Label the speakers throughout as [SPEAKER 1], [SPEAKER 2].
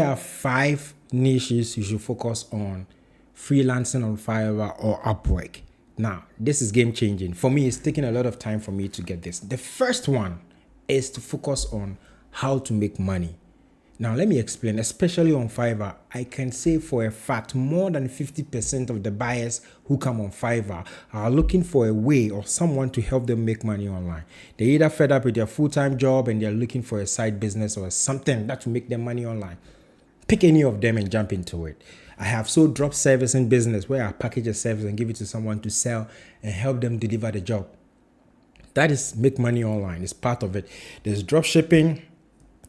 [SPEAKER 1] There are 5 niches you should focus on freelancing on Fiverr or Upwork. Now, this is game changing. For me, it's taking a lot of time for me to get this. The first one is to focus on how to make money. Now, let me explain, especially on Fiverr, I can say for a fact more than 50% of the buyers who come on Fiverr are looking for a way or someone to help them make money online. They're either fed up with their full-time job and they're looking for a side business or something that will make them money online. Pick any of them and jump into it. I have sold drop servicing business where I package a service and give it to someone to sell and help them deliver the job. That is make money online. It's part of it. There's drop shipping,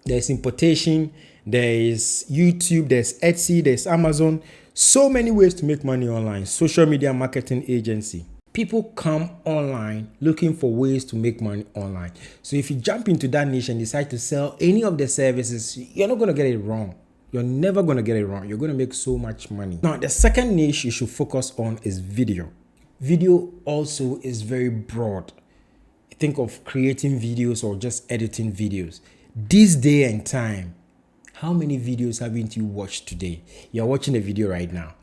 [SPEAKER 1] there's importation, there is YouTube, there's Etsy, there's Amazon. So many ways to make money online. Social media marketing agency. People come online looking for ways to make money online. So if you jump into that niche and decide to sell any of the services, you're not going to get it wrong. You're never going to get it wrong. You're going to make so much money. Now, the second niche you should focus on is video. Video also is very broad. Think of creating videos or just editing videos. This day and time, how many videos haven't you watched today? You're watching a video right now.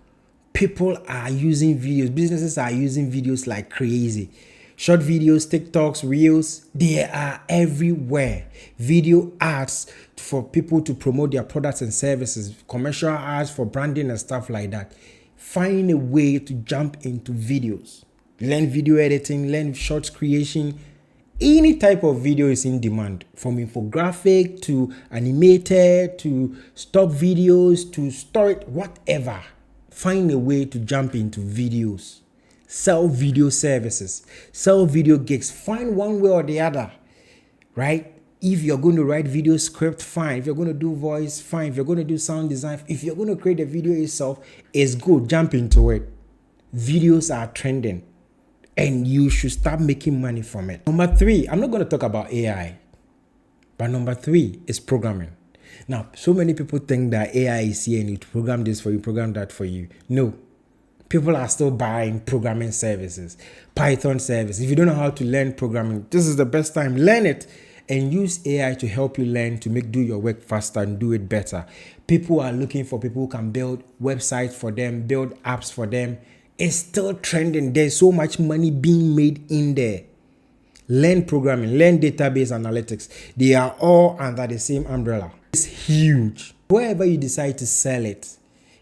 [SPEAKER 1] People are using videos. Businesses are using videos like crazy. Short videos, TikToks, Reels, they are everywhere. Video ads for people to promote their products and services, commercial ads for branding and stuff like that. Find a way to jump into videos. Learn video editing, learn short creation. Any type of video is in demand, from infographic to animated to stock videos to story, whatever. Find a way to jump into videos. Sell video services, sell video gigs. Find one way or the other, right? If you're going to write video script, fine. If you're going to do voice, fine. If you're going to do sound design, if you're going to create a video yourself, it's good. Jump into it. Videos are trending and you should start making money from it. Number 3, I'm not going to talk about AI, but number 3 is programming. Now, so many people think that AI is here and you program this for you, program that for you. No. People are still buying programming services, Python service. If you don't know how to learn programming, this is the best time. Learn it and use AI to help you learn to do your work faster and do it better. People are looking for people who can build websites for them, build apps for them. It's still trending. There's so much money being made in there. Learn programming, learn database analytics. They are all under the same umbrella. It's huge. Wherever you decide to sell it,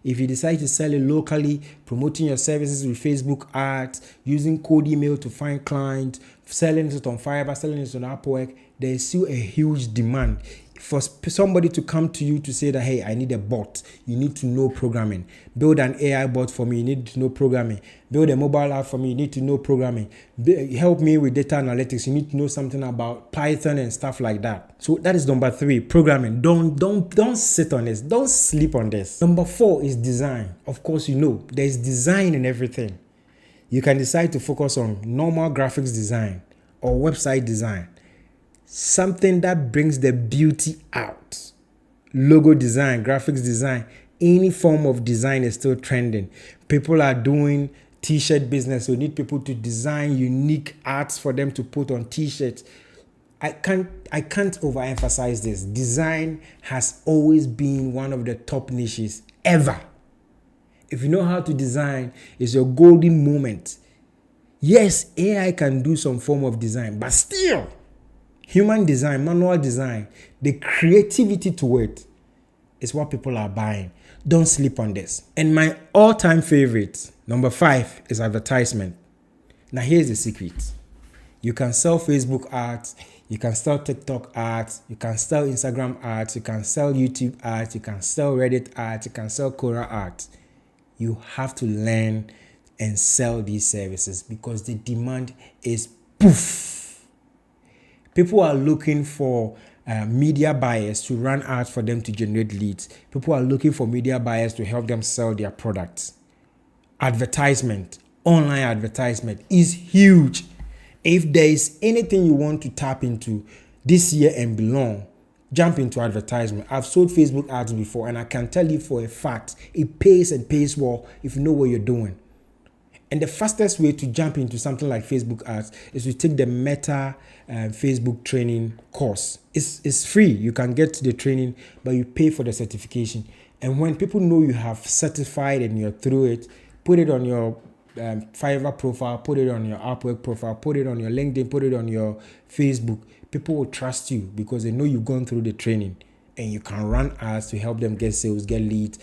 [SPEAKER 1] if you decide to sell it locally, promoting your services with Facebook ads, using cold email to find clients, selling it on Fiverr, selling it on Upwork, there is still a huge demand for somebody to come to you to say that, hey, I need a bot. You need to know programming. Build an AI bot for me. You need to know programming. Build a mobile app for me. You need to know programming. Help me with data analytics. You need to know something about Python and stuff like that. So that is number 3, programming. Don't sit on this. Don't sleep on this. Number 4 is design. Of course, you know there's design in everything. You can decide to focus on normal graphics design or website design. Something that brings the beauty out. Logo design, graphics design, any form of design is still trending. People are doing t-shirt business. So you need people to design unique arts for them to put on t-shirts. I can't overemphasize this. Design has always been one of the top niches ever. If you know how to design, it's your golden moment. Yes, AI can do some form of design, but still, human design, manual design, the creativity to it is what people are buying. Don't sleep on this. And my all-time favorite, number 5, is advertisement. Now, here's the secret. You can sell Facebook ads, you can sell TikTok ads, you can sell Instagram ads, you can sell YouTube ads, you can sell Reddit ads, you can sell Quora ads. You have to learn and sell these services because the demand is poof. People are looking for media buyers to run ads for them to generate leads. People are looking for media buyers to help them sell their products. Advertisement, online advertisement is huge. If there is anything you want to tap into this year and beyond, jump into advertisement. I've sold Facebook ads before and I can tell you for a fact, it pays and pays well if you know what you're doing. And the fastest way to jump into something like Facebook ads is to take the Meta Facebook training course. It's free. You can get the training, but you pay for the certification. And when people know you have certified and you're through it, put it on your Fiverr profile, put it on your Upwork profile, put it on your LinkedIn, put it on your Facebook. People will trust you because they know you've gone through the training, and you can run ads to help them get sales, get leads,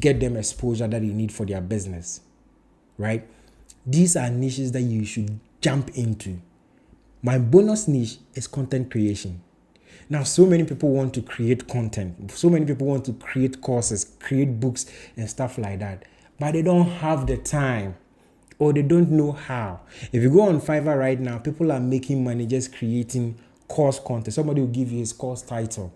[SPEAKER 1] get them exposure that they need for their business, right? These are niches that you should jump into. My bonus niche is content creation. Now, so many people want to create content. So many people want to create courses, create books and stuff like that, but they don't have the time, or they don't know how. If you go on Fiverr right now, people are making money just creating course content. Somebody will give you his course title,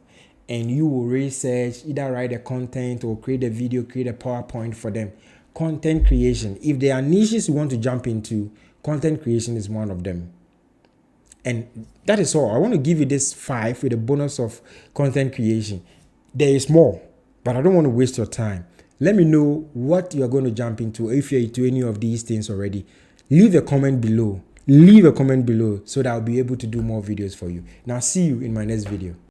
[SPEAKER 1] and you will research, either write the content or create a video, create a PowerPoint for them. Content creation. If there are niches you want to jump into, content creation is one of them. And that is all. I want to give you this 5 with a bonus of content creation. There is more, but I don't want to waste your time. Let me know what you are going to jump into. If you're into any of these things already, leave a comment below. Leave a comment below so that I'll be able to do more videos for you. Now, see you in my next video.